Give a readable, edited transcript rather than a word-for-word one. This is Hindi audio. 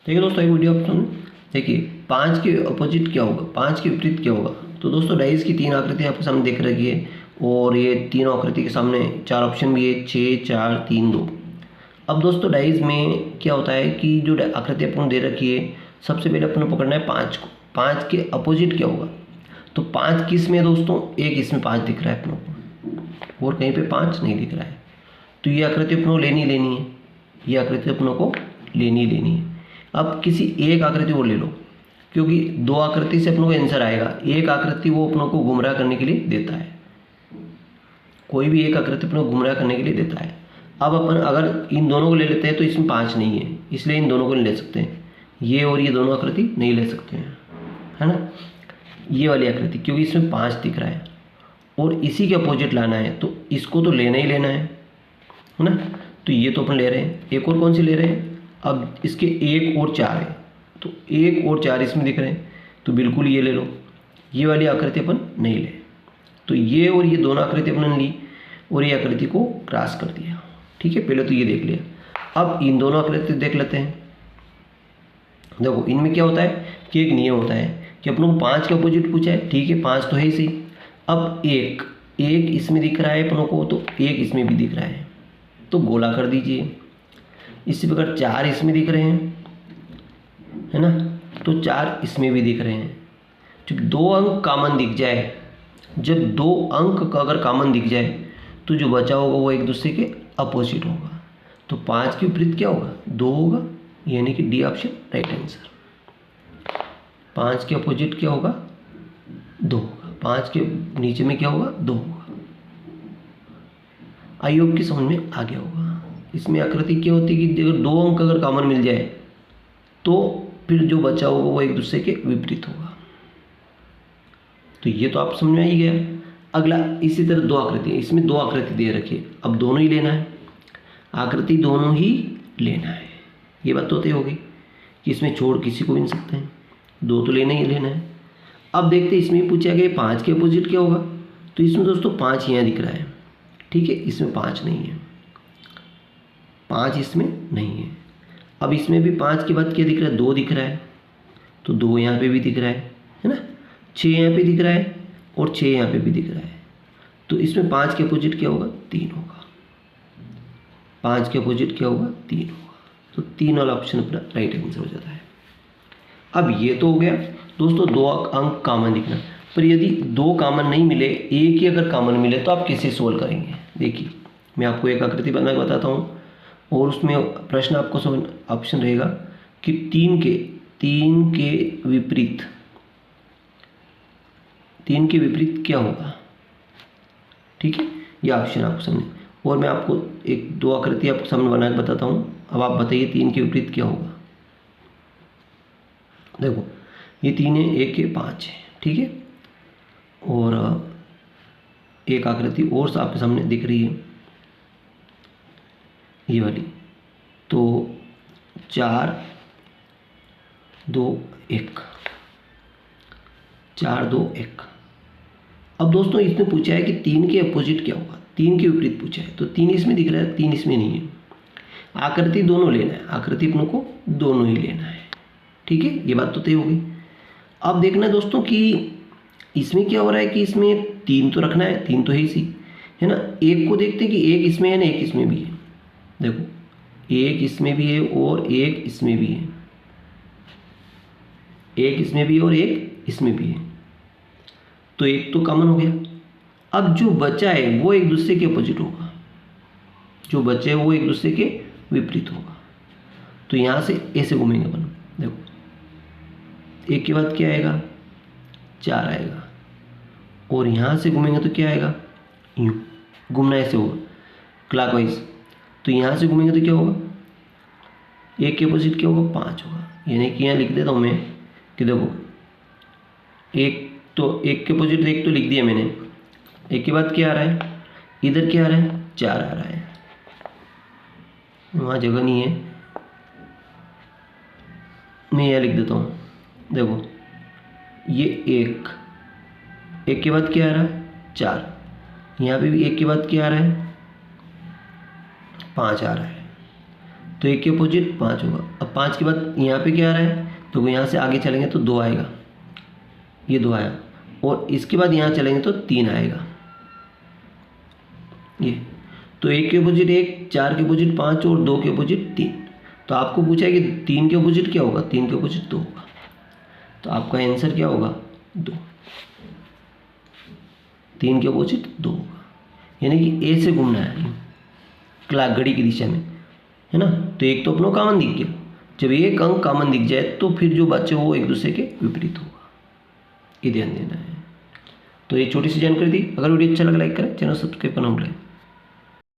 देखिए दोस्तों, एक वीडियो ऑप्शन देखिए, 5 के अपोजिट क्या होगा, 5 के विपरीत क्या होगा। तो दोस्तों डाइस की 3 आकृति आपके सामने देख रखी है और ये तीनों आकृति के सामने 4 ऑप्शन भी है, 6, 4, 3, 2। अब दोस्तों डाइस में क्या होता है कि जो आकृति अपन दे रखी है, सबसे पहले अपन को पकड़ना है 5 को। 5 के अपोजिट क्या होगा, तो 5 किस में दोस्तों, एक इसमें 5 दिख रहा है अपनों को और कहीं पे 5 नहीं दिख रहा है। तो ये आकृति अपनों को लेनी है, ये आकृति अपनों को लेनी है। अब किसी एक आकृति को ले लो, क्योंकि 2 आकृति से अपनों को आंसर आएगा। एक आकृति वो अपनों को गुमराह करने के लिए देता है, कोई भी एक आकृति अपनों को गुमराह करने के लिए देता है। अब अपन अगर इन दोनों को ले लेते हैं तो इसमें 5 नहीं है, इसलिए इन दोनों को नहीं ले सकते हैं। ये और ये दोनों आकृति नहीं ले सकते हैं, है ना। ये वाली आकृति क्योंकि इसमें 5 दिख रहा है और इसी के अपोजिट लाना है, तो इसको तो लेना ही लेना है ना। तो ये तो अपन ले रहे हैं। एक और कौन सी ले रहे हैं, अब इसके 1 और 4 है, तो 1 और 4 इसमें दिख रहे हैं, तो बिल्कुल ये ले लो। ये वाली आकृति अपन नहीं ले, तो ये और ये दोनों आकृति अपन ने ली और ये आकृति को क्रॉस कर दिया। ठीक है, पहले तो ये देख लिया। अब इन दोनों आकृति देख लेते हैं। देखो इनमें क्या होता है कि एक नियम होता है कि अपन को 5 के अपोजिट पूछा है, ठीक है 5 तो है ही सही। अब एक इसमें दिख रहा है अपनों को, तो एक इसमें भी दिख रहा है, तो गोला कर दीजिए। इसी प्रकार 4 इसमें दिख रहे हैं, है ना, तो 4 इसमें भी दिख रहे हैं। जब 2 अंक कॉमन दिख जाए, जब 2 अंक का अगर कॉमन दिख जाए, तो जो बचा होगा वो एक दूसरे के अपोजिट होगा। तो 5 के विपरीत क्या होगा, 2 होगा, यानी कि डी ऑप्शन राइट आंसर। 5 के अपोजिट क्या होगा, 2 होगा। 5 के नीचे में क्या होगा, 2 होगा। आई होप की समझ में आ गया होगा। इसमें आकृति क्या होती है कि अगर 2 अंक अगर कॉमन मिल जाए तो फिर जो बचा होगा वो एक दूसरे के विपरीत होगा। तो ये तो आप समझ में आ ही गया। अगला इसी तरह 2 आकृति, इसमें 2 आकृति दे रखी है, अब दोनों ही लेना है, आकृति दोनों ही लेना है। ये बात तो तय होगी कि इसमें छोड़ किसी को भी नहीं सकते हैं, 2 तो लेना ही लेना है। अब देखते हैं इसमें पूछा गया 5 के अपोजिट क्या होगा। तो इसमें दोस्तों 5 यहाँ दिख रहा है, ठीक है, इसमें 5 नहीं है, 5 इसमें नहीं है। अब इसमें भी 5 के बाद क्या दिख रहा है, 2 दिख रहा है, तो 2 यहाँ पे भी दिख रहा है ना। 6 यहाँ पे दिख रहा है और 6 यहाँ पे भी दिख रहा है, तो इसमें 5 के अपोजिट क्या होगा, 3 होगा। 5 के अपोजिट क्या होगा, 3 होगा। तो 3 वाला ऑप्शन अपना राइट आंसर हो जाता है। अब ये तो हो गया दोस्तों 2 अंक कॉमन दिखना, पर यदि 2 कॉमन नहीं मिले, एक ही अगर कॉमन मिले तो आप कैसे सोल्व करेंगे। देखिए मैं आपको एक आकृति बना के बताता हूँ और उसमें प्रश्न आपको ऑप्शन रहेगा कि 3 के विपरीत, 3 के विपरीत क्या होगा। ठीक है, ये ऑप्शन आपको सामने, और मैं आपको 1-2 आकृति आपको सामने बना के बताता हूँ। अब आप बताइए 3 के विपरीत क्या होगा। देखो ये 3 है, 1 है, 5 है, ठीक है, और एक आकृति और आपके सामने दिख रही है ये वाली, तो 4, 2, 1, 4, 2, 1। अब दोस्तों इसने पूछा है कि 3 के अपोजिट क्या होगा, 3 के विपरीत पूछा है, तो 3 इसमें दिख रहा है, 3 इसमें नहीं है। आकृति दोनों लेना है, आकृति अपनों को दोनों ही लेना है। ठीक है, ये बात तो तय हो गई। अब देखना दोस्तों कि इसमें क्या हो रहा है कि इसमें 3 तो रखना है, 3 तो है इसी, है ना। एक को देखते हैं कि एक इसमें है ना, एक इसमें भी है। देखो एक इसमें भी है और एक इसमें भी है, एक इसमें भी है और एक इसमें भी है, तो एक तो कॉमन हो गया। अब जो बचा है वो एक दूसरे के अपोजिट होगा, जो बचा है वो एक दूसरे के विपरीत होगा। तो यहाँ से ऐसे घूमेंगे अपन। देखो एक के बाद क्या आएगा, 4 आएगा, और यहाँ से घूमेंगे तो क्या आएगा, यूँ घूमना ऐसे होगा क्लॉकवाइज। तो यहाँ से घूमेंगे तो क्या होगा, 1 के अपोजिट क्या होगा, 5 होगा। यानी कि यहाँ लिख देता हूँ मैं कि देखो एक के अपोजिट 1 तो लिख दिया मैंने, 1 के बाद क्या आ रहा है, इधर क्या आ रहा है, 4 आ रहा है, वहाँ जगह नहीं है, मैं यहाँ लिख देता हूँ। देखो ये 1 के बाद क्या आ रहा है, 4, यहाँ पे भी 1 के बाद क्या आ रहा है, 5 आ रहा है। तो 1 के अपोजिट 5 होगा। अब 5 के बाद यहाँ पे क्या आ रहा है, तो यहाँ से आगे चलेंगे तो 2 आएगा, ये 2 आया, और इसके बाद यहाँ चलेंगे तो 3 आएगा ये। तो 1 के अपोजिट 1, 4 के अपोजिट 5 और 2 के अपोजिट 3। तो आपको पूछा है कि 3 के अपोजिट क्या होगा, 3 के अपोजिट 2 होगा। तो आपका आंसर क्या होगा, 2। 3 के अपोजिट 2 होगा, यानी कि ए से घूमना है क्लॉक घड़ी की दिशा में, है ना। तो एक तो अपना कॉमन दिख गया। जब एक अंक कॉमन दिख जाए तो फिर जो बचे वो एक दूसरे के विपरीत होगा, ये ध्यान देना है। तो ये छोटी सी जानकारी थी। अगर वीडियो अच्छा लगा लाइक करें, चैनल सब्सक्राइब करना भूलें।